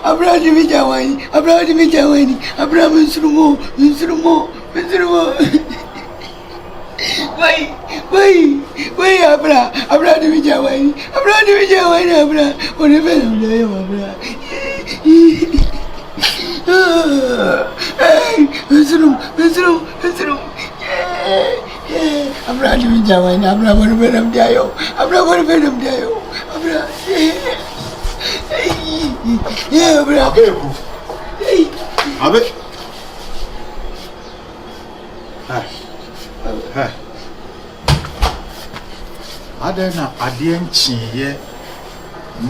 Abra di mi jawani. Abra minsurumo. Wait, Abra di mi jawani. Abra. What if I'm there, Abra? Hey, minsurum. Abra di mi jawani. Abra what if I'm there? Abra. Yeah, Abra. Abe. Hey. Adena adienchiye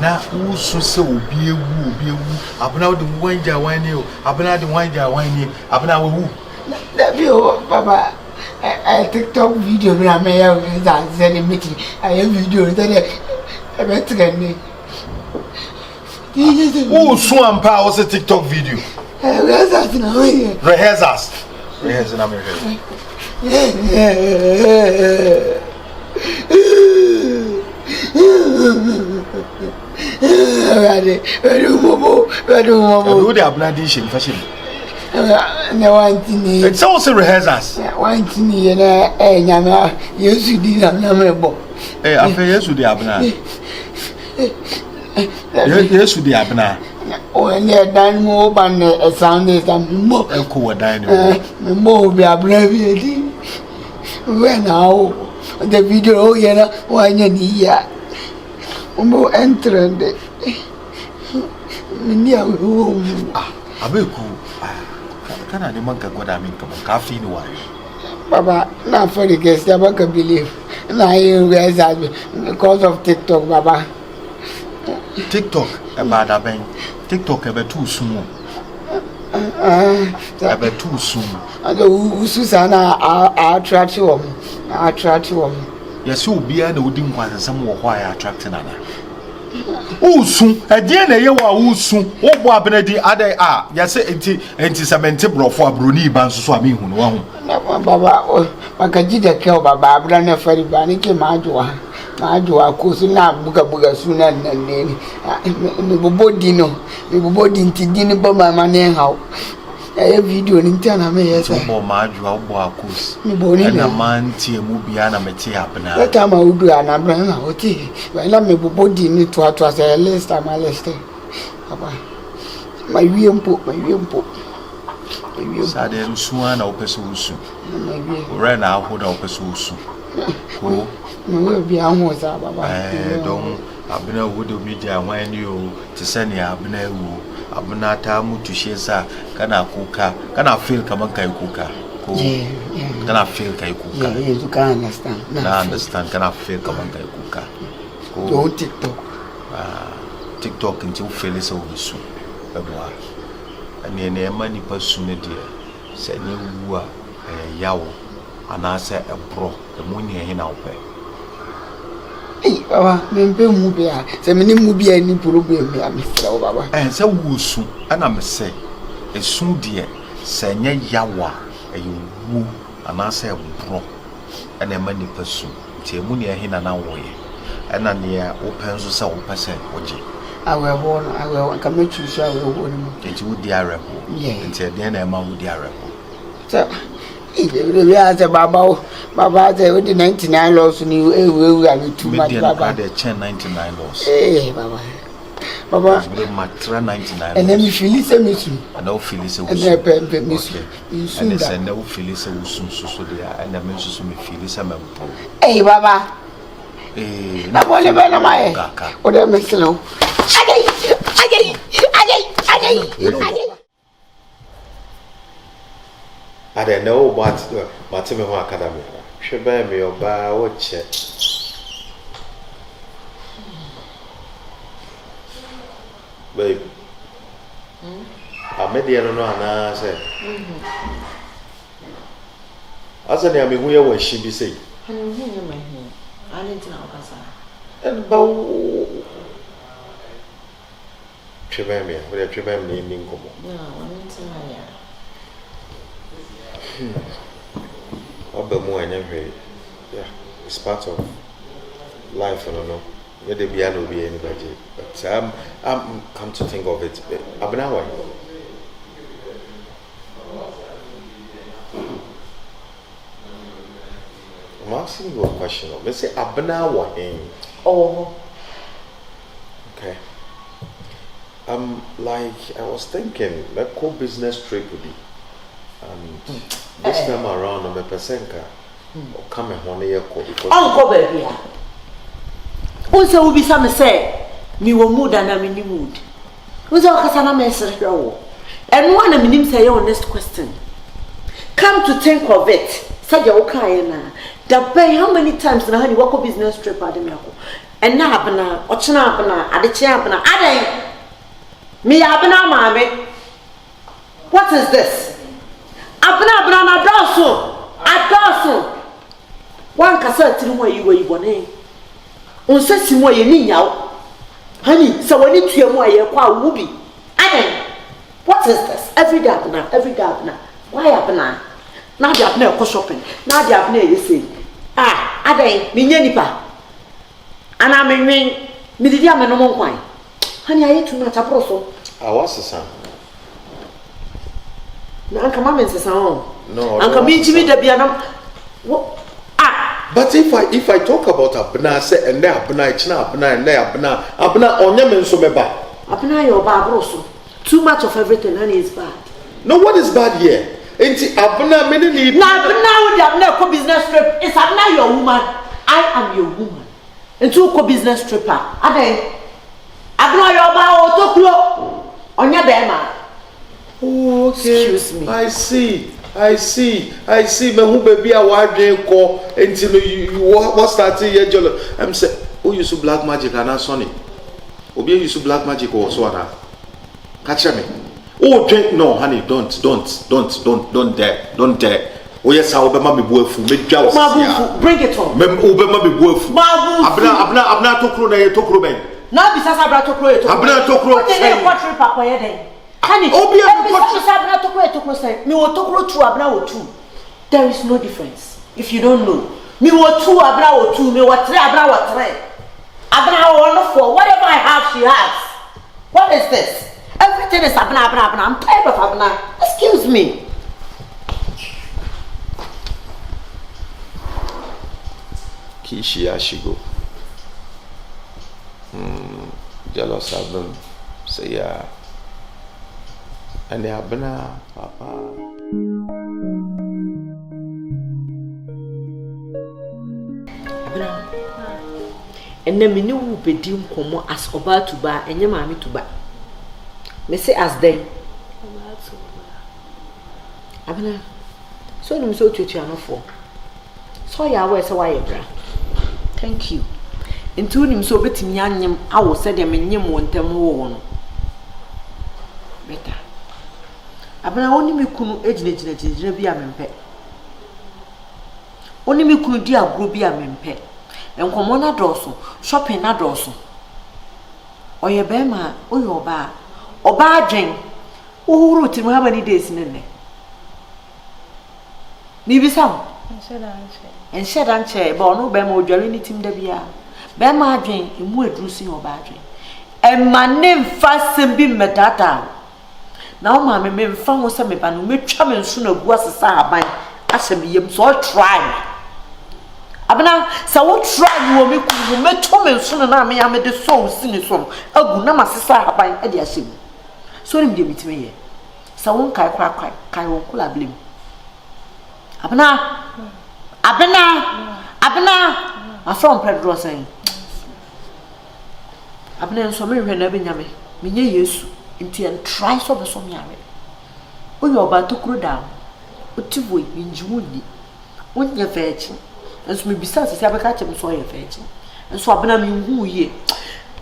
na usu se obi ewu abuna wo de wanja wani o abuna de wanja wani abuna wo That you, Papa. I TikTok video me am here that send meeting. I have video that I bet to get me. Who swam pa was a TikTok video? Rehearsals now. Rehearsals na me. Who they have not dishing fashion? No one thing. It's also rehearsals. One thing, Yama, you should be number. Eh, I feel yes with the abna. Yes with the abna. When they're done more than a sound is more cool dining. More be abbreviating. When now the video, you know, when you need more entering the Abeku. Can I demand go down in coffee in one? Baba, not for the guests, I can believe. And I realize that because of TikTok, Baba. TikTok about a bank. TikTok about too soon. About too soon. And the Susana, I attract you. Yes, you'll be an old one, some more why attracting another. Oh, soon, a dear, you are soon. Oh, Wabnedy, other are, yes, anti-cementable for Bruni Bans swimming. Baba, Macajida kill Baba, Brana Ferry Baniki, Majua, Kusuna, Buga sooner than Lady. Bodino, the body Tidini Boma Manenhow. A video in Tana may have said, Majua, Boacus, and a man, Tia Mubiana Metia. That time I would do an umbrella, okay. When I'm a body need to was a list, I'm a list. My real poop. Sadden Swan or Pesusu. Ran out with our Pesusu. Oh, no, be almost Baba. Don't Abner would be there when you to send you Abner. Abunata mutushesa kana kuka kana feel kama kai kuka ko kana feel kai kuka you can understand kana feel kama kai kuka ko TikTok TikTok nti feel so wusu eboa ani na ema ni pasu ne de se ne wu a yawo ana se ebro emuni ehe na ope Baba, mempe mubia. Se mini mubia ni problem me amfra o baba. Se wusu ana me se esu de se nye yawa ewu ana se bro ana ma ni pasu ti emu ne ehe na woye ana ne open so se opese oje Aweho ka me choose aweho ni mo. Enti wo di areho enti de na ma wo di areho So we are the Baba say with the 99 laws ni we are too much Baba. The 99 laws. Baba the matra 99. And then me feel it me soon. And now feel it and then me soon. And then now feel it so there and then me so me feel it Hey Baba. Na bole bana mai. O de me slow. Agay. I don't know what me ho academy. Shebe me oba wo che. Babe. I made the no ana say. Asa ne ame hu ye wo shi bi say. Hu ye me hu. I didn't know kasa. And bow. Shebe me, we shebe me ni ngomo. Yeah, I didn't know ya. Yeah, it's part of life, I don't know. Where the piano be anybody. But I'm come to think of it. Abena why? I'm asking you a question. Let's say Abena why? Oh. Okay. Like I was thinking, like co-business trip would be. And this time around, I'm a percentka. Or come and 1 year call because. Uncle baby. Also, will be some say, me will mood and I'm in the mood. Who's our Cassana message? And one of them say your next question. Come to think of it, said your Okayana. The pay how many times na honey walk business trip at the milk. And now happener, or chinapana, at the champana. I me abena mammy. What is this? Abena Adolso. One cassette to where you were born. On says him where you need now. Honey, so when you hear more, you're quite whoopee. What is this? Every day, why abena? Now they have no shopping. Now they have no, you say. Minyanipa. And I mean, Midiam and no more wine. Honey, I ate too much. I what's the son? Now, come on, Mrs. No, Uncle me to me the piano. But if I talk about Abena, say and there Abena, Abena, and there Abena, on Yemen so meba. Abena, your barbroso. Too much of everything, honey, is bad. No, what is bad here? Ain't Abena many need. Now, you have no business trip. It's Abena, your woman. I am your woman. And two business tripper. Abena, your bar on your dema. Oh, okay. Excuse me. I see. Me who baby a wide drink call until you what started here, Jolo. I'm say, who use black magic and Sonny? Obi use black magic or so on. Catch me. Oh, drink no, honey, don't dare. Oh yes, I'll be my boyfriend. Bring it on. Obama be boyfriend. Abna tokro na ye tokro ben. Now besides Abna tokro. Abna tokro. What the what trip akwa then? Honey, there is no difference. If you don't know, me what two Abna or two, me what three Abna what three. Abna one for whatever I have, she has. What is this? Everything is Abna. I'm tired of Abna. Excuse me. Kishi Ashigo. Jealous of them. Say yeah. And they have been papa. And then me knew be dim como as oba to bar and your mammy to bar. Me say as then. Abena. So you so to channel 4. So ya where so why bra. Thank you. Into him so bit me anyam I will say them in yam one time one. Better. Abena only me kunu ejine bi amempe. Only me kunu di agro bi amempe. Enkomo na doso, shopping na doso. Oye bema, oye oba. Oba adwen. Uhuru ti how many days nene? Ni bisam. Ensheda ba onu bema odware ni tim da bia. Bema adwen emu edrusin oba adwen. Emma ne mfasem bi medata. Na o ma me mfa ho se me ba no metwa me nso na gu asesa aban asem yem so try. Abena sa wo try wo me ku meto me nso na me ya me de so sini so agu na masesa aban e de asem. So nim de mitime ye. Sa wo kai kai wo kula blem. Abena a from Pedro saying. Abena nso me hwe na be nyame. Me nye Yesu. Inti and try so be so me are. O yo ba to kro down. O tivo injumuni. Onye fechi. Enso me bisa se abeka chem so ye fechi. Enso abena me hu ye.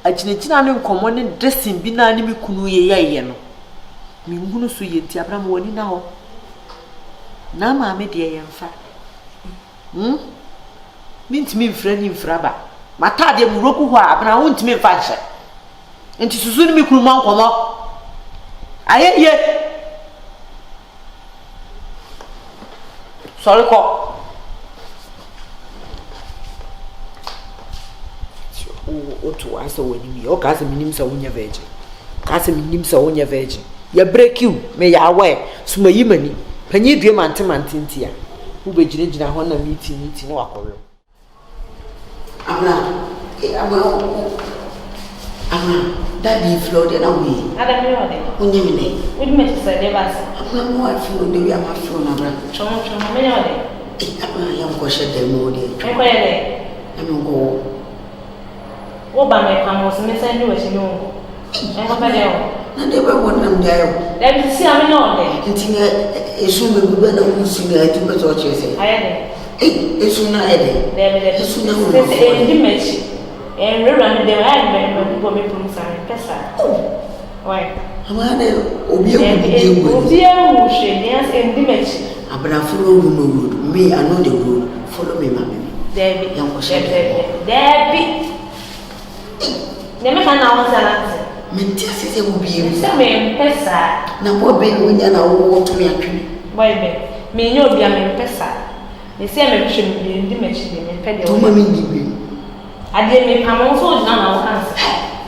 Aginagina ne nkomo ne dressing bi na ne me kunu ye no. Me hu no so ye nti abena me woni na ho. Na ma me de ye mfa. Mintimi mfra ni mfraba. Mata de mu roku ho abena wontimi mfa hye. Enti susu ni me kunu ma nkomo. Aye. Sorry ko. to answer when you or cast a minimum so on your virgin. Cast a minimum so on your virgin. You break you, may ya aware, so my yimani, penny dream antimantintia, who be judging a honor meeting no aquarium. Daddy floated away. I don't know. When you mean, What do you say, Devas? I'm more food, we are my phone. I'm going to the mood. I'm go. What by my pamos, Miss Andrew, as you know? And they were one of them there. Let me see, I'm not there. Until it's soon we will not see the two what you say. I had It's soon I had it. there. It's soon I and rerun the land when we put some pesa. Why? I'm going to be yes, and dimage. I'm going to follow me. I know the road. Follow me, mammy. There be. Never can answer. Mentis will be Some pesa. Now, what baby, when you're not walk to me, Why, me, you'll be a pesa. They say I'm shouldn't be in dimage and pedal. to mammy. I did make come also now answer.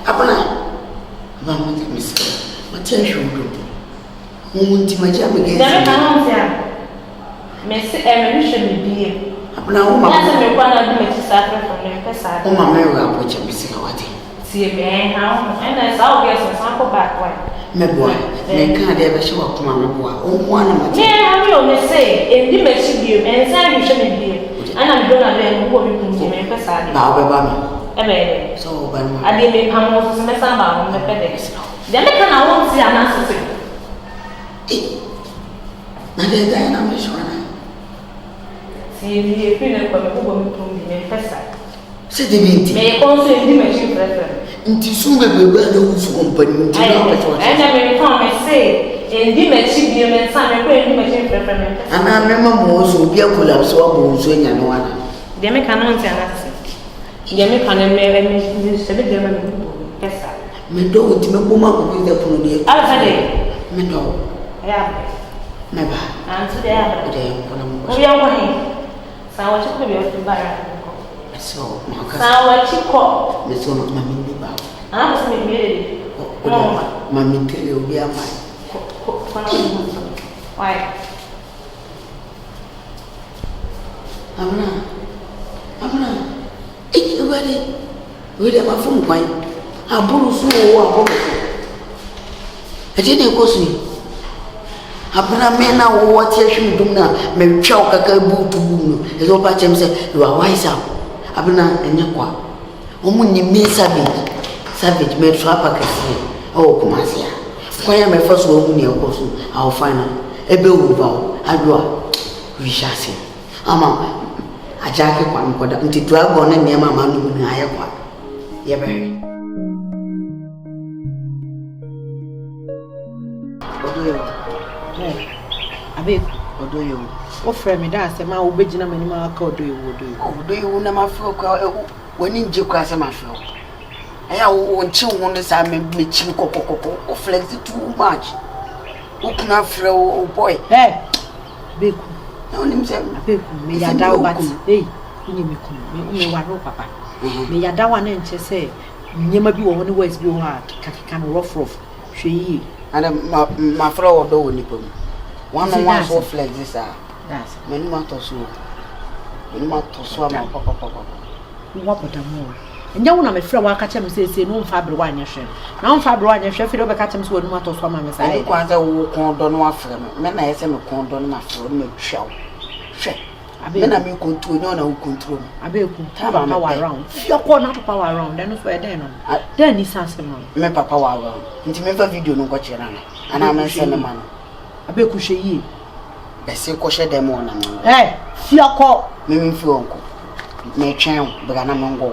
Abana, Mamma, Miss, what tell you? Won't my jam again? Never can answer. Miss Emily should be. Abana, oh, That's my a one of the suffer from the pesa. oh, my Mary, which I'm missing what. See me, how, and I saw guess and sample back one. My boy, they can't ever show up to my boy. Oh, one of my Yeah, I will say, and dimage you, and sign you shouldn't be. And I'm going to who will be pesa. Baba, so, I did make come off some mess about the FedEx. Then I won't see an answer. now they're I'm sure. See, the opinion from the woman from the pesa. Say the meeting. May also in the machine preference. Until soon we will go to Kompany. And I may come and say, in the machine, you may sign a great machine preference. And I remember most will be a collapse or bones when you're no one. They make an answer. They make an American German pesa. Me do it, me woman with the pony. I've had it. Me no. Yeah. Never. And today, we are one. So I want to be able to buy. So, Sour chico. Miss One of my mini bow. I was made. Mammy, tell you, we are fine. Why? Abana. It's already. We have a phone point. I borrow so what? I didn't cost me. Abana mena what you should do now. May choke a boot to boom. As all by them say, you are wise up. Abana and Yakwa. Omuni me savage made swap a castle. Oh, Kumasia. When I'm my first woman near Kosu, I'll find her. A bill vow. I do. We shall see. Ama. A jacket one put until 12 on and near my man in higher one. Yeah, Abe, or do you? Oh, friend, me that's a man who be Jina Manima called do you? Do you never feel when in Jukras and my flow? I won't chill one as I may be chinko or flex it too much. Open up, oh boy. Hey, big. No, himself, me ya daw but hey, you me waro papa. Me ya daw one and say, Nyama be one ways be one, can rough. She and my flower door nipple. One on one so flex this are. that's Many months or so. Many months or so, my papa. What but more. And you want to friend will catch him say no fabric one your share. Now fabric one your share for over catch him so no matter swam my side. Quite a walk on don one frame. Men I say me condon my friend shell. Share. I mean, I mean, control, no control. I be power around. Your corner power around, then for then he's asking me, papa, around. Into me for video, no watch and I'm sending man. I be cushy. I say, caution them on. Eh, fear call me for uncle. May chain, but I'm on go.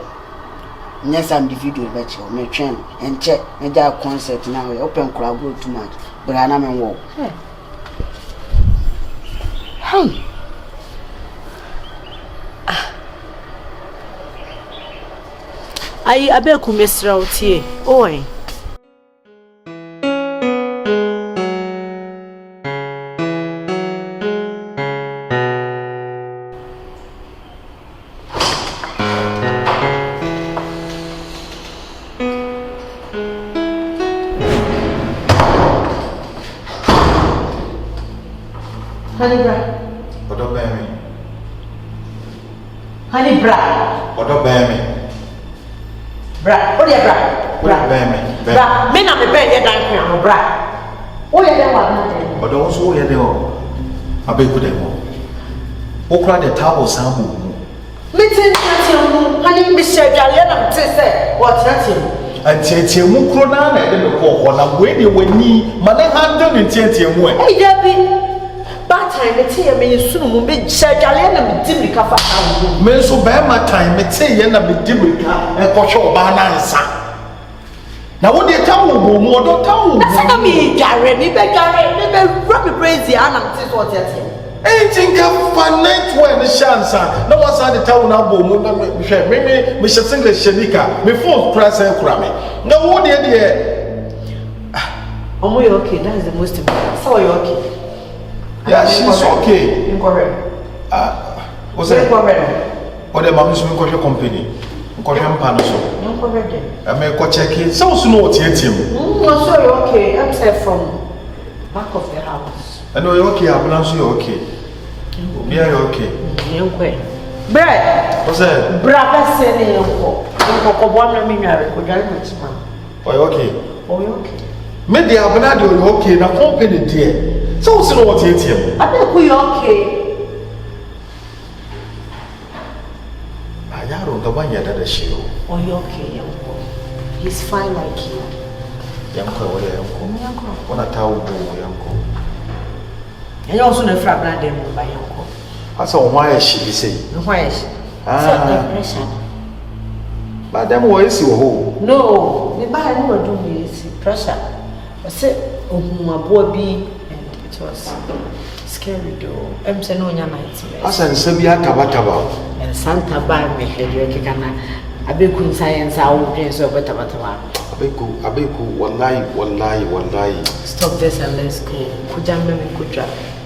Yes, I'm the video lecture, may chain and check a dark concert now. Open crowd go too much, but I'm on walk. Hey. I beg you, Mr. Otier. Oi. Honey bra. Odo bemi. Honey bra. Odo bemi. Bra. What ya bra? Bra bemi. Bra. Me na me ben ye dan kwa no bra. Wo ye den wa na den. Odo wo so wo ye den o. Abeku den mo. Wo kra de table sambu. Meeting mu. Honey me share jale na me say what you Antiatia mu kro na na de me ko na we de wani ma ne handle ne antiatia mu e. Hey Debbie. But time me tell me sunu mu be share jale na me di mika fa ka. Me so be ma time me tell ye na me di mika e ko hwe oba na nsa. Na wo de tawo bo mu odo tawo. Na say na me jare me be rub me crazy and am tell what you say. Ain't for night when the chance no one said the town now boom me single shenika me phone press and cram no what dear Omo you okay, that's the most important. So you okay? Yeah, she's okay. Incorrect. What's that? Incorrect. Or the mommy swing company. Incorrect. Incorrect. I may go check it. So soon what yet him. So you okay? I'm said from back of the house. I know you're okay, I'm not sure you're okay. Yeah, you're okay. Bread. What's that? Brother said, "I'm going to be married. Are you okay? Oh, you okay? Maybe I'm not doing okay. Now, company dear. So, soon what yet him. I think we okay. I don't know why you're that show. Oh, you okay? He's fine like you. Yanko, what I tell you, Yanko. And you also know fragment them by Yanko. I saw why she say. Why is she? But then what is your home? No, the buy no do me pressure. I said, oh, my boy, and it was scary though. I'm saying, no, nightmare. I said, Sabia Tabataba. And Santa by me, I be good science, I will drink so better. Abeku, one lie. Stop this and let's go. Could you make me good drive?